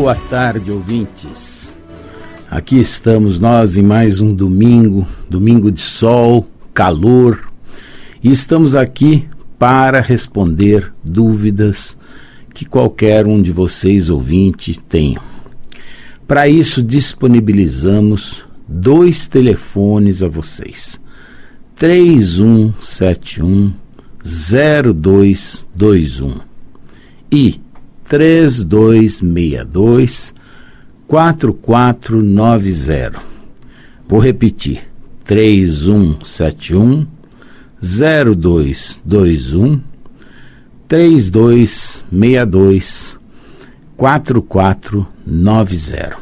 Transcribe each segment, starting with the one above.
Boa tarde, ouvintes. Aqui estamos nós em mais um domingo de sol, calor, e estamos aqui para responder dúvidas que qualquer um de vocês, ouvintes, tenha. Para isso, disponibilizamos 2 telefones a vocês: 3171-0221 e 3262-4490. Vou repetir: 3171-0221, 3262-4490.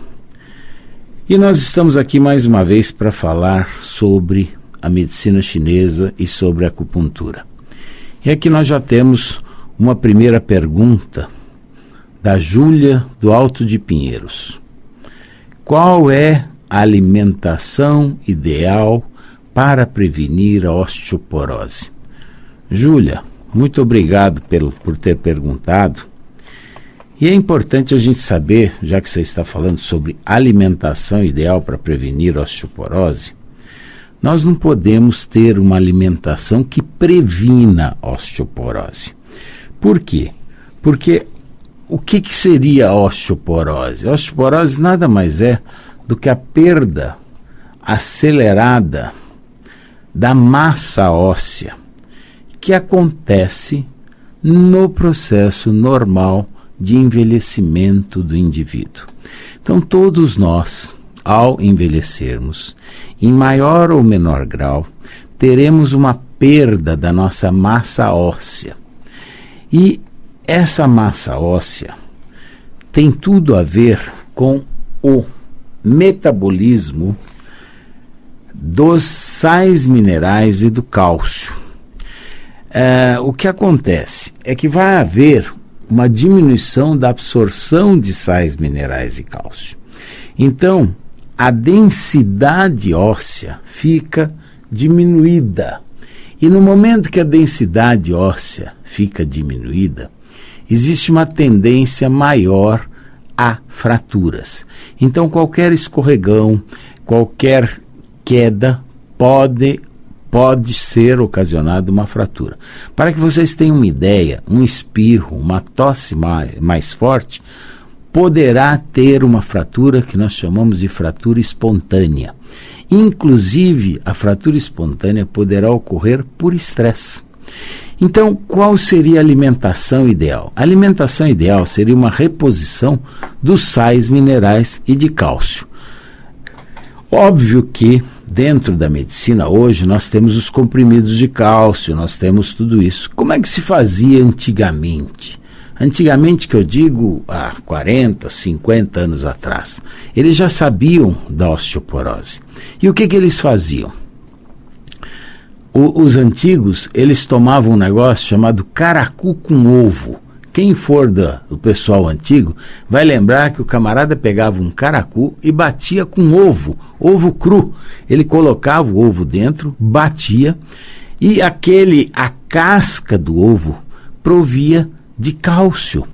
E nós estamos aqui mais uma vez para falar sobre a medicina chinesa e sobre a acupuntura. E aqui nós já temos uma primeira pergunta da Júlia do Alto de Pinheiros. Qual é a alimentação ideal para prevenir a osteoporose? Júlia, muito obrigado por ter perguntado. E é importante a gente saber, já que você está falando sobre alimentação ideal para prevenir a osteoporose, nós não podemos ter uma alimentação que previna a osteoporose. Por quê? Porque o que seria a osteoporose? A osteoporose nada mais é do que a perda acelerada da massa óssea que acontece no processo normal de envelhecimento do indivíduo. Então, todos nós, ao envelhecermos, em maior ou menor grau, teremos uma perda da nossa massa óssea. E essa massa óssea tem tudo a ver com o metabolismo dos sais minerais e do cálcio. O que acontece é que vai haver uma diminuição da absorção de sais minerais e cálcio. Então, a densidade óssea fica diminuída. E no momento que a densidade óssea fica diminuída, existe uma tendência maior a fraturas. Então, qualquer escorregão, qualquer queda pode ser ocasionada uma fratura. Para que vocês tenham uma ideia, um espirro, uma tosse mais forte, poderá ter uma fratura que nós chamamos de fratura espontânea. Inclusive, a fratura espontânea poderá ocorrer por estresse. Então, qual seria a alimentação ideal? A alimentação ideal seria uma reposição dos sais minerais e de cálcio. Óbvio que dentro da medicina hoje nós temos os comprimidos de cálcio, nós temos tudo isso. Como é que se fazia antigamente? Antigamente, que eu digo há 40, 50 anos atrás, eles já sabiam da osteoporose. E o que eles faziam? Os antigos, eles tomavam um negócio chamado caracu com ovo. Quem for do pessoal antigo vai lembrar que o camarada pegava um caracu e batia com ovo cru. Ele colocava o ovo dentro, batia, e a casca do ovo provia de cálcio.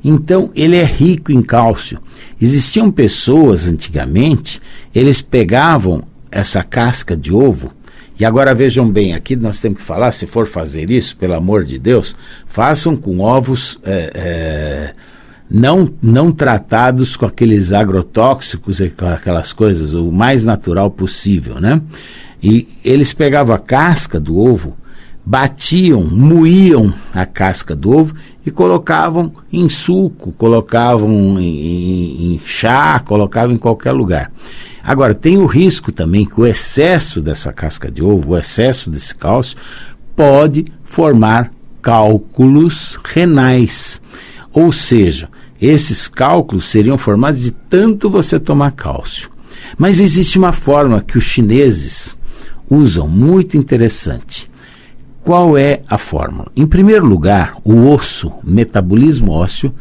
Então, ele é rico em cálcio. Existiam pessoas antigamente, eles pegavam essa casca de ovo. E agora vejam bem, aqui nós temos que falar, se for fazer isso, pelo amor de Deus, façam com ovos não tratados com aqueles agrotóxicos e com aquelas coisas, o mais natural possível, né? E eles pegavam a casca do ovo, batiam, moíam a casca do ovo e colocavam em suco, colocavam em chá, colocavam em qualquer lugar. Agora, tem o risco também que o excesso dessa casca de ovo, o excesso desse cálcio, pode formar cálculos renais. Ou seja, esses cálculos seriam formados de tanto você tomar cálcio. Mas existe uma forma que os chineses usam, muito interessante. Qual é a fórmula? Em primeiro lugar, o osso, metabolismo ósseo,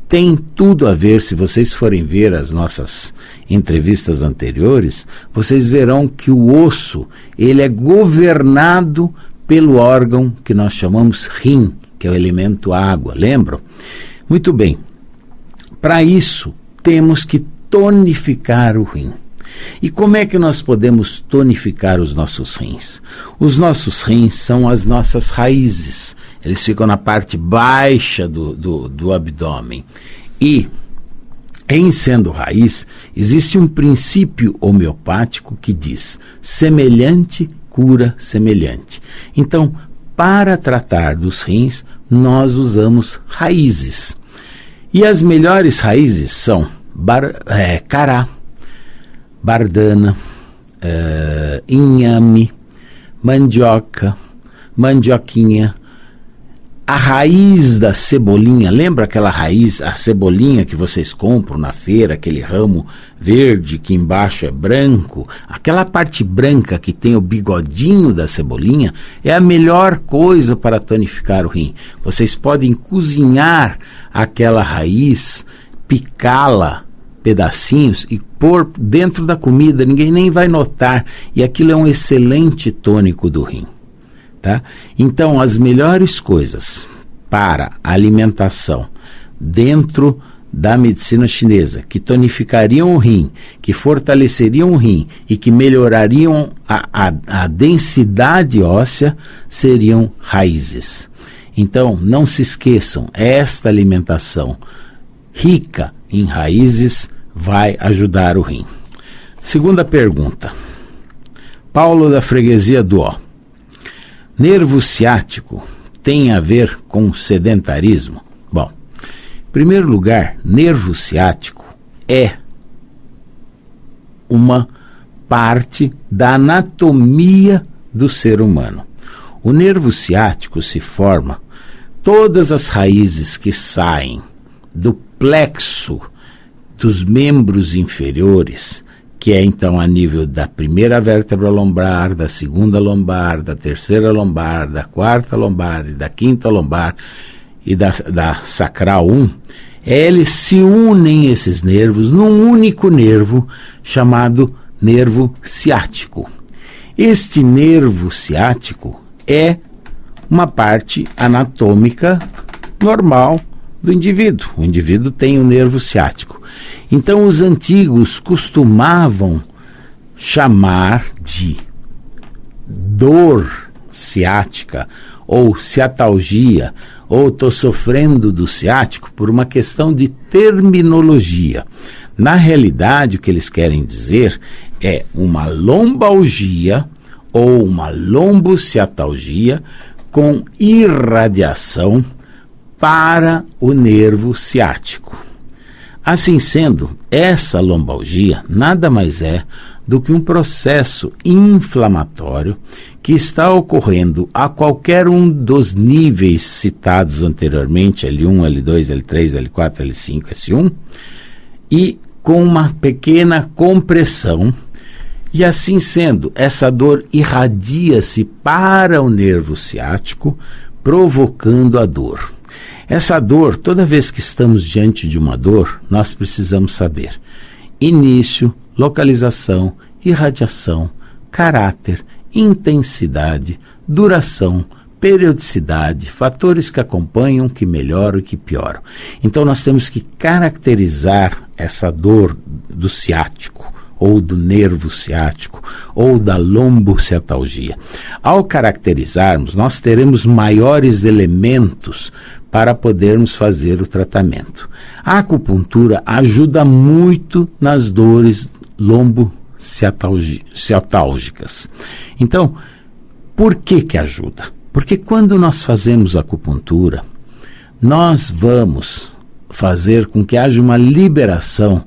tem tudo a ver. Se vocês forem ver as nossas entrevistas anteriores, vocês verão que o osso, ele é governado pelo órgão que nós chamamos rim, que é o elemento água, lembram? Muito bem, para isso temos que tonificar o rim. E como é que nós podemos tonificar os nossos rins? Os nossos rins são as nossas raízes. Eles ficam na parte baixa do abdômen. E, em sendo raiz, existe um princípio homeopático que diz: semelhante cura semelhante. Então, para tratar dos rins, nós usamos raízes. E as melhores raízes são cará, bardana, inhame, mandioca, mandioquinha. A raiz da cebolinha, lembra aquela raiz, a cebolinha que vocês compram na feira, aquele ramo verde que embaixo é branco, aquela parte branca que tem o bigodinho da cebolinha, é a melhor coisa para tonificar o rim. Vocês podem cozinhar aquela raiz, picá-la pedacinhos e pôr dentro da comida, ninguém nem vai notar, e aquilo é um excelente tônico do rim. Tá? Então, as melhores coisas para a alimentação dentro da medicina chinesa, que tonificariam o rim, que fortaleceriam o rim e que melhorariam a densidade óssea, seriam raízes. Então, não se esqueçam, esta alimentação rica em raízes vai ajudar o rim. Segunda pergunta. Paulo da Freguesia do Ó. Nervo ciático tem a ver com sedentarismo? Bom, em primeiro lugar, nervo ciático é uma parte da anatomia do ser humano. O nervo ciático se forma, todas as raízes que saem do plexo dos membros inferiores, que é então a nível da primeira vértebra lombar, da segunda lombar, da terceira lombar, da quarta lombar e da quinta lombar e da sacral 1, eles se unem, esses nervos, num único nervo chamado nervo ciático. Este nervo ciático é uma parte anatômica normal do indivíduo. O indivíduo tem o nervo ciático. Então, os antigos costumavam chamar de dor ciática ou ciatalgia, ou estou sofrendo do ciático, por uma questão de terminologia. Na realidade, o que eles querem dizer é uma lombalgia ou uma lombociatalgia com irradiação para o nervo ciático. Assim sendo, essa lombalgia nada mais é do que um processo inflamatório que está ocorrendo a qualquer um dos níveis citados anteriormente, L1, L2, L3, L4, L5, S1, e com uma pequena compressão. E assim sendo, essa dor irradia-se para o nervo ciático, provocando a dor. Essa dor, toda vez que estamos diante de uma dor, nós precisamos saber início, localização, irradiação, caráter, intensidade, duração, periodicidade, fatores que acompanham, que melhoram e que pioram. Então nós temos que caracterizar essa dor do ciático, ou do nervo ciático, ou da lombociatalgia. Ao caracterizarmos, nós teremos maiores elementos para podermos fazer o tratamento. A acupuntura ajuda muito nas dores lombociatálgicas. Então, por que ajuda? Porque quando nós fazemos acupuntura, nós vamos fazer com que haja uma liberação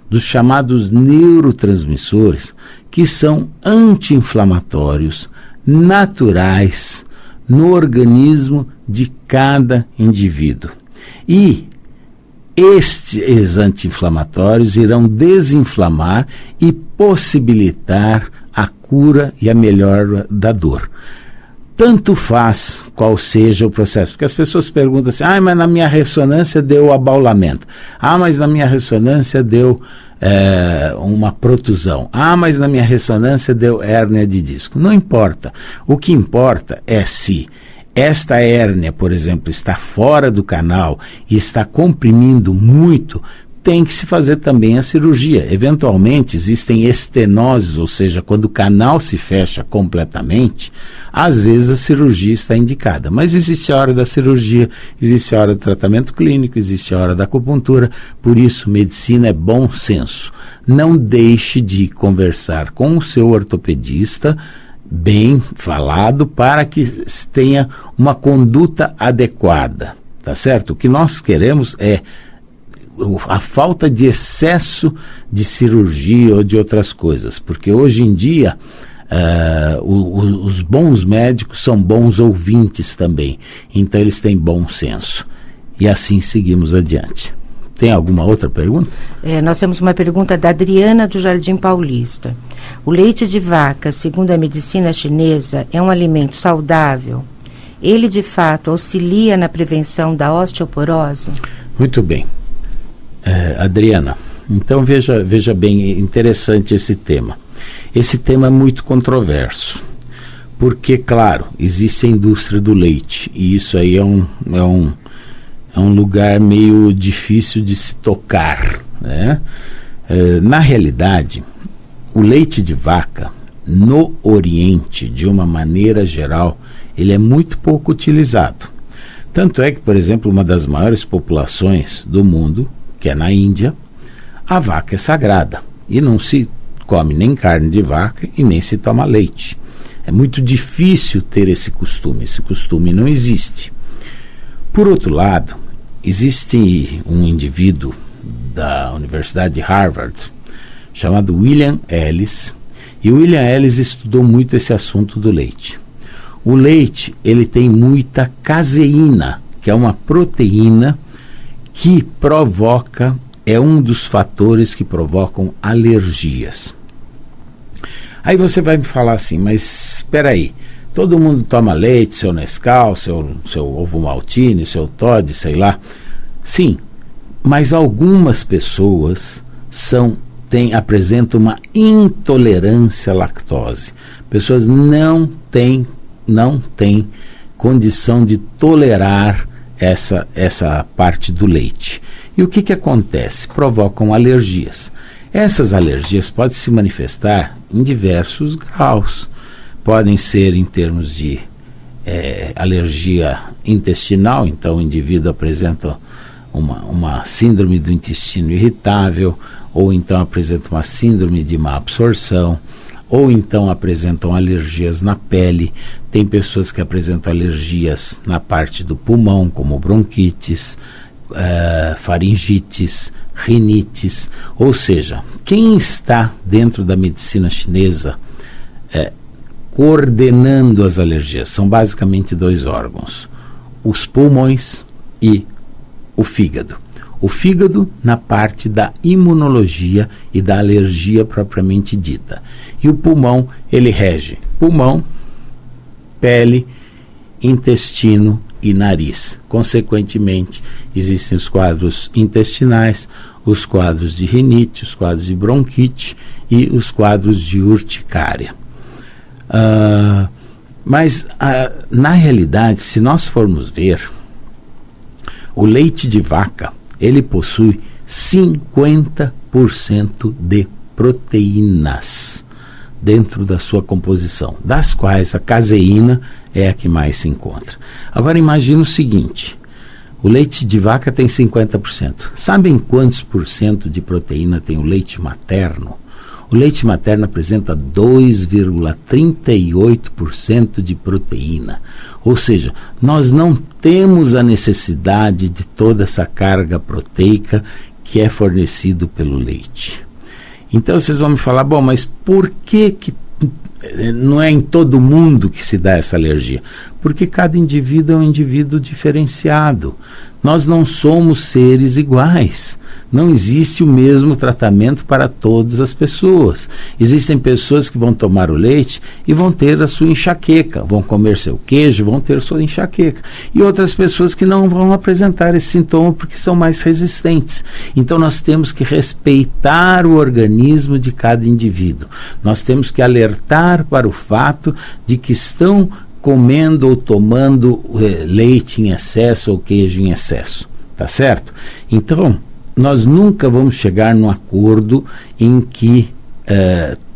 dos chamados neurotransmissores, que são anti-inflamatórios, naturais, no organismo de cada indivíduo. E estes anti-inflamatórios irão desinflamar e possibilitar a cura e a melhora da dor. Tanto faz qual seja o processo, porque as pessoas perguntam assim, mas na minha ressonância deu abaulamento, mas na minha ressonância deu uma protusão, mas na minha ressonância deu hérnia de disco. Não importa, o que importa é se esta hérnia, por exemplo, está fora do canal e está comprimindo muito, tem que se fazer também a cirurgia. Eventualmente existem estenoses, ou seja, quando o canal se fecha completamente, às vezes a cirurgia está indicada. Mas existe a hora da cirurgia, existe a hora do tratamento clínico, existe a hora da acupuntura. Por isso, medicina é bom senso. Não deixe de conversar com o seu ortopedista, bem falado, para que tenha uma conduta adequada, tá certo? O que nós queremos é a falta de excesso de cirurgia ou de outras coisas, porque hoje em dia os bons médicos são bons ouvintes também, então eles têm bom senso, e assim seguimos adiante. Tem alguma outra pergunta? Nós temos uma pergunta da Adriana do Jardim Paulista. O leite de vaca, segundo a medicina chinesa, é um alimento saudável? Ele de fato auxilia na prevenção da osteoporose? Muito bem. Adriana, então veja bem, interessante esse tema. Esse tema é muito controverso, porque, claro, existe a indústria do leite, e isso aí é um lugar meio difícil de se tocar, né? Na realidade, o leite de vaca, no Oriente, de uma maneira geral, ele é muito pouco utilizado. Tanto é que, por exemplo, uma das maiores populações do mundo, que é na Índia, a vaca é sagrada e não se come nem carne de vaca e nem se toma leite. É muito difícil ter esse costume não existe. Por outro lado, existe um indivíduo da Universidade de Harvard chamado William Ellis, e o William Ellis estudou muito esse assunto do leite. O leite, ele tem muita caseína, que é uma proteína que é um dos fatores que provocam alergias. Aí você vai me falar assim, mas espera aí, todo mundo toma leite, seu Nescau, seu ovo maltine, seu Toddy, sei lá. Sim, mas algumas pessoas apresentam uma intolerância à lactose. Pessoas não têm condição de tolerar essa parte do leite. E o que acontece? Provocam alergias. Essas alergias podem se manifestar em diversos graus. Podem ser em termos de alergia intestinal, então o indivíduo apresenta uma síndrome do intestino irritável, ou então apresenta uma síndrome de má absorção, ou então apresentam alergias na pele. Tem pessoas que apresentam alergias na parte do pulmão, como bronquites, faringites, rinites. Ou seja, quem está dentro da medicina chinesa coordenando as alergias são basicamente dois órgãos: os pulmões e o fígado. O fígado na parte da imunologia e da alergia propriamente dita. E o pulmão, ele rege pulmão, pele, intestino e nariz. Consequentemente, existem os quadros intestinais, os quadros de rinite, os quadros de bronquite e os quadros de urticária. Mas, na realidade, se nós formos ver, o leite de vaca, ele possui 50% de proteínas dentro da sua composição, das quais a caseína é a que mais se encontra. Agora imagine o seguinte: o leite de vaca tem 50%. Sabem quantos por cento de proteína tem o leite materno? O leite materno apresenta 2,38% de proteína. Ou seja, nós não temos a necessidade de toda essa carga proteica que é fornecido pelo leite. Então vocês vão me falar, bom, mas por que não é em todo mundo que se dá essa alergia? Porque cada indivíduo é um indivíduo diferenciado. Nós não somos seres iguais. Não existe o mesmo tratamento para todas as pessoas. Existem pessoas que vão tomar o leite e vão ter a sua enxaqueca, vão comer seu queijo, vão ter sua enxaqueca. E outras pessoas que não vão apresentar esse sintoma porque são mais resistentes. Então nós temos que respeitar o organismo de cada indivíduo. Nós temos que alertar para o fato de que estão comendo ou tomando leite em excesso ou queijo em excesso, tá certo? Então, nós nunca vamos chegar num acordo em que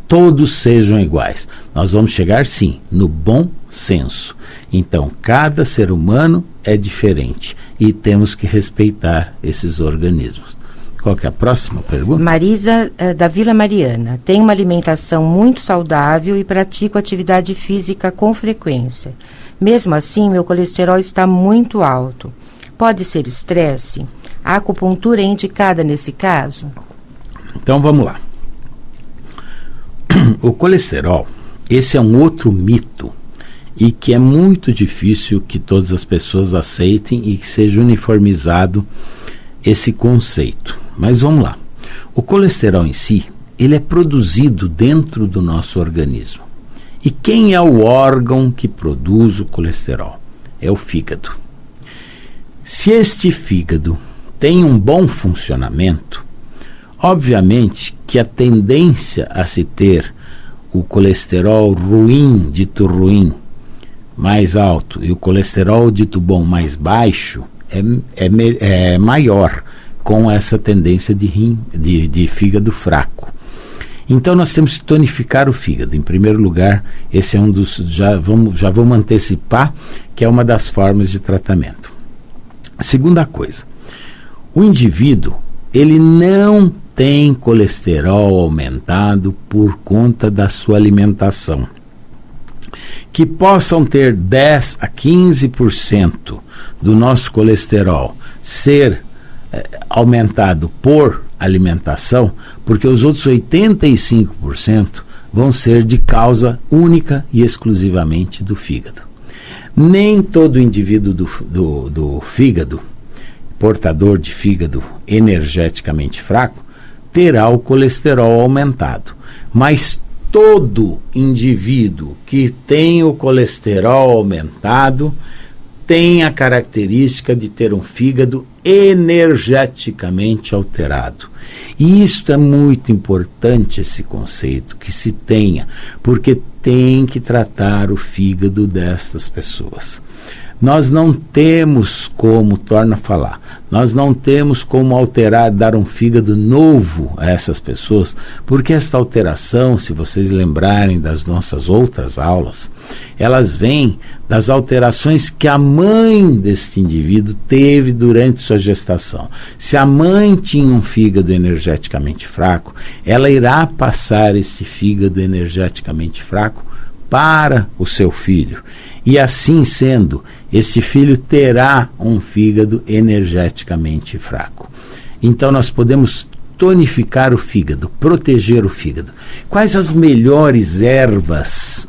todos sejam iguais. Nós vamos chegar, sim, no bom senso. Então, cada ser humano é diferente e temos que respeitar esses organismos. Qual que é a próxima pergunta? Marisa, da Vila Mariana. Tenho uma alimentação muito saudável e pratico atividade física com frequência. Mesmo assim, meu colesterol está muito alto. Pode ser estresse? A acupuntura é indicada nesse caso? Então, vamos lá. O colesterol, esse é um outro mito e que é muito difícil que todas as pessoas aceitem e que seja uniformizado esse conceito. Mas vamos lá. O colesterol em si, ele é produzido dentro do nosso organismo. E quem é o órgão que produz o colesterol? É o fígado. Se este fígado tem um bom funcionamento, obviamente que a tendência a se ter o colesterol ruim, dito ruim, mais alto, e o colesterol dito bom, mais baixo, é maior, com essa tendência de fígado fraco. Então nós temos que tonificar o fígado. Em primeiro lugar, esse é um dos, já vamos antecipar, que é uma das formas de tratamento. A segunda coisa, o indivíduo, ele não tem colesterol aumentado por conta da sua alimentação. Que possam ter 10 a 15% do nosso colesterol ser aumentado por alimentação, porque os outros 85% vão ser de causa única e exclusivamente do fígado. Nem todo indivíduo do fígado, portador de fígado energeticamente fraco, terá o colesterol aumentado, mas todo indivíduo que tem o colesterol aumentado tem a característica de ter um fígado energeticamente alterado. E isso é muito importante, esse conceito, que se tenha, porque tem que tratar o fígado destas pessoas. Nós não temos como, torna a falar, nós não temos como alterar, dar um fígado novo a essas pessoas, porque esta alteração, se vocês lembrarem das nossas outras aulas, elas vêm das alterações que a mãe deste indivíduo teve durante sua gestação. Se a mãe tinha um fígado energeticamente fraco, ela irá passar este fígado energeticamente fraco para o seu filho. E assim sendo, este filho terá um fígado energeticamente fraco. Então nós podemos tonificar o fígado, proteger o fígado. Quais as melhores ervas,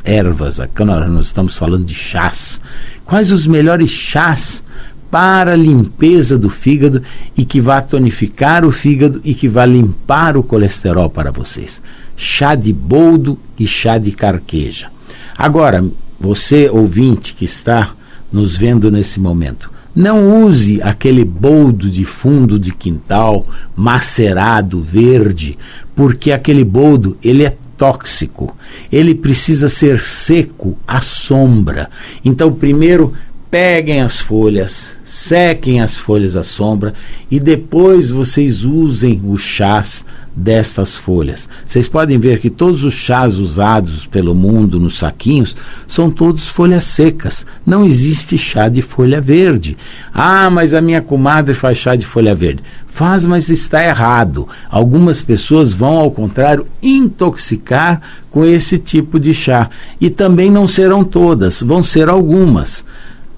aqui nós estamos falando de chás, quais os melhores chás para a limpeza do fígado e que vá tonificar o fígado e que vá limpar o colesterol para vocês? Chá de boldo e chá de carqueja. Agora, você ouvinte que está nos vendo nesse momento, não use aquele boldo de fundo de quintal, macerado, verde, porque aquele boldo, ele é tóxico. Ele precisa ser seco à sombra. Então, primeiro, peguem as folhas, sequem as folhas à sombra e depois vocês usem os chás destas folhas. Vocês podem ver que todos os chás usados pelo mundo nos saquinhos são todos folhas secas. Não existe chá de folha verde. Ah, mas a minha comadre faz chá de folha verde. Faz, mas está errado. Algumas pessoas vão, ao contrário, intoxicar com esse tipo de chá. E também não serão todas, vão ser algumas.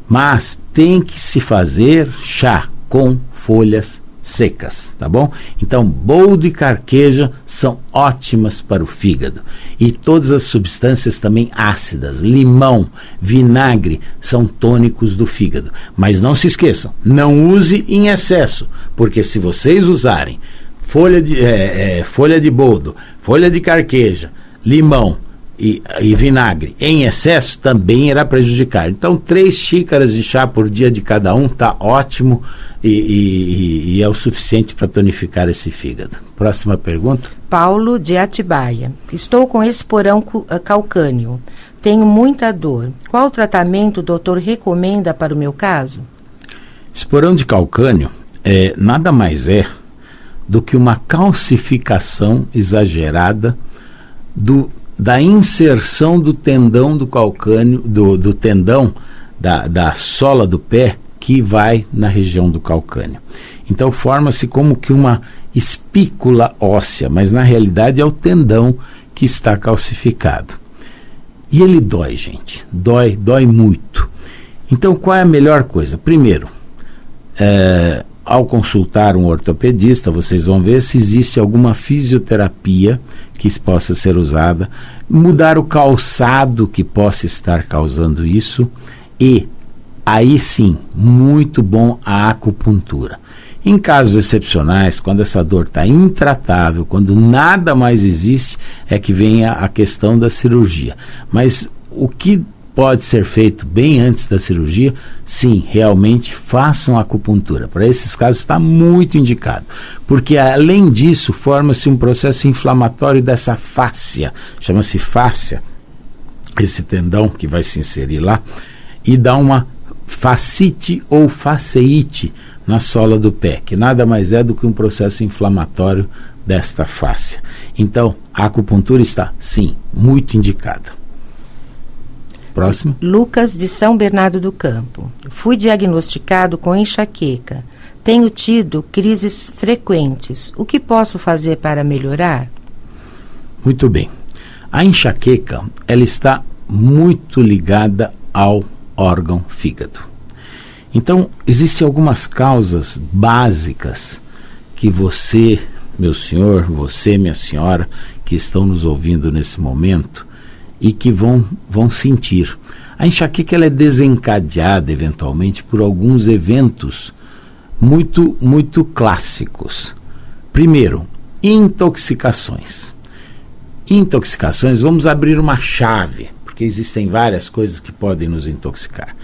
Mas tem que se fazer chá com folhas secas, tá bom? Então, boldo e carqueja são ótimas para o fígado. E todas as substâncias também ácidas, limão, vinagre, são tônicos do fígado. Mas não se esqueçam, não use em excesso, porque se vocês usarem folha de boldo, folha de carqueja, limão e vinagre em excesso, também irá prejudicar. Então, 3 xícaras de chá por dia de cada um está ótimo e é o suficiente para tonificar esse fígado. Próxima pergunta. Paulo de Atibaia. Estou com esporão calcâneo. Tenho muita dor. Qual tratamento o doutor recomenda para o meu caso? Esporão de calcânio nada mais é do que uma calcificação exagerada da inserção do tendão do calcâneo, do tendão da sola do pé que vai na região do calcâneo. Então forma-se como que uma espícula óssea, mas na realidade é o tendão que está calcificado. E ele dói, gente, dói muito. Então qual é a melhor coisa? Primeiro, ao consultar um ortopedista, vocês vão ver se existe alguma fisioterapia que possa ser usada, mudar o calçado que possa estar causando isso, e aí sim, muito bom a acupuntura. Em casos excepcionais, quando essa dor está intratável, quando nada mais existe, é que vem a questão da cirurgia. Mas o que pode ser feito bem antes da cirurgia, sim, realmente façam acupuntura. Para esses casos está muito indicado, porque além disso forma-se um processo inflamatório dessa fáscia, chama-se fáscia, esse tendão que vai se inserir lá, e dá uma fascite ou faceite na sola do pé, que nada mais é do que um processo inflamatório desta fáscia. Então, a acupuntura está, sim, muito indicada. Próximo. Lucas, de São Bernardo do Campo. Fui diagnosticado com enxaqueca. Tenho tido crises frequentes. O que posso fazer para melhorar? Muito bem. A enxaqueca, ela está muito ligada ao órgão fígado. Então, existem algumas causas básicas que você, meu senhor, você, minha senhora, que estão nos ouvindo nesse momento e que vão sentir. A enxaqueca ela é desencadeada, eventualmente, por alguns eventos muito clássicos. Primeiro, intoxicações. Intoxicações, vamos abrir uma chave, porque existem várias coisas que podem nos intoxicar.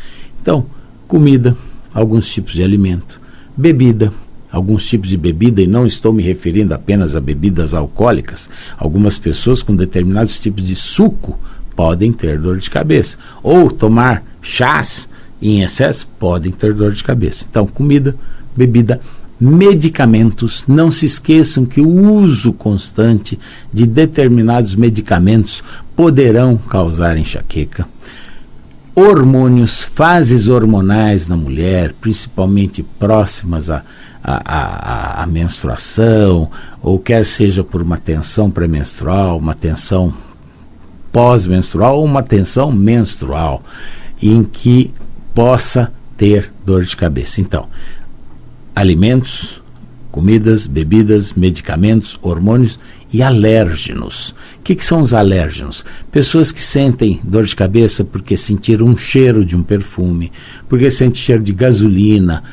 Então, comida, alguns tipos de alimento, bebida, alguns tipos de bebida, e não estou me referindo apenas a bebidas alcoólicas. Algumas pessoas com determinados tipos de suco podem ter dor de cabeça, ou tomar chás em excesso podem ter dor de cabeça. Então, comida, bebida, medicamentos. Não se esqueçam que o uso constante de determinados medicamentos poderão causar enxaqueca. Hormônios, fases hormonais na mulher, principalmente próximas à menstruação, ou quer seja por uma tensão pré-menstrual, uma tensão pós-menstrual ou uma tensão menstrual, em que possa ter dor de cabeça. Então, alimentos, comidas, bebidas, medicamentos, hormônios e alérgenos. O que são os alérgenos? Pessoas que sentem dor de cabeça porque sentiram um cheiro de um perfume, porque sentem cheiro de gasolina,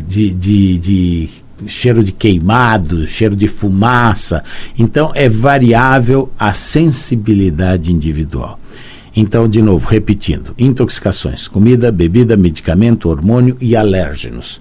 de cheiro de queimado, cheiro de fumaça. Então é variável a sensibilidade individual. Então, de novo, repetindo: intoxicações, comida, bebida, medicamento, hormônio e alérgenos.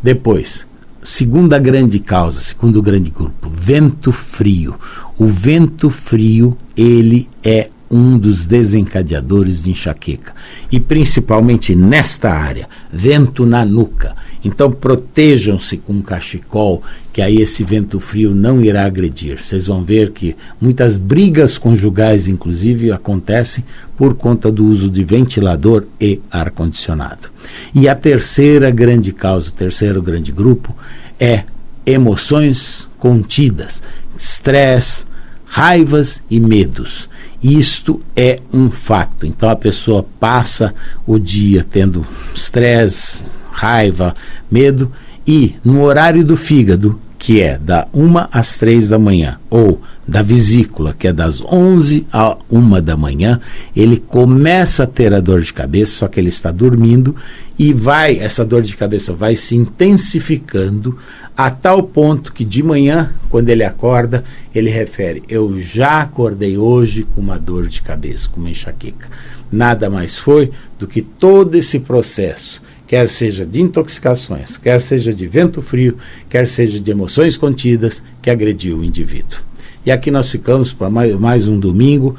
Depois, segunda grande causa, segundo grande grupo, vento frio. O vento frio, ele é um dos desencadeadores de enxaqueca, e principalmente nesta área, vento na nuca. Então protejam-se com um cachecol, que aí esse vento frio não irá agredir. Vocês vão ver que muitas brigas conjugais, inclusive, acontecem por conta do uso de ventilador e ar-condicionado. E a terceira grande causa, o terceiro grande grupo, é emoções contidas, estresse, raivas e medos. Isto é um fato. Então a pessoa passa o dia tendo estresse, raiva, medo, e no horário do fígado, que é da 1 às 3 da manhã, ou da vesícula, que é das 11 à 1 da manhã, ele começa a ter a dor de cabeça, só que ele está dormindo, e essa dor de cabeça vai se intensificando a tal ponto que de manhã, quando ele acorda, ele refere: eu já acordei hoje com uma dor de cabeça, com uma enxaqueca. Nada mais foi do que todo esse processo, quer seja de intoxicações, quer seja de vento frio, quer seja de emoções contidas, que agrediu o indivíduo. E aqui nós ficamos para mais um domingo.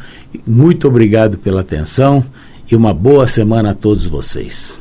Muito obrigado pela atenção e uma boa semana a todos vocês.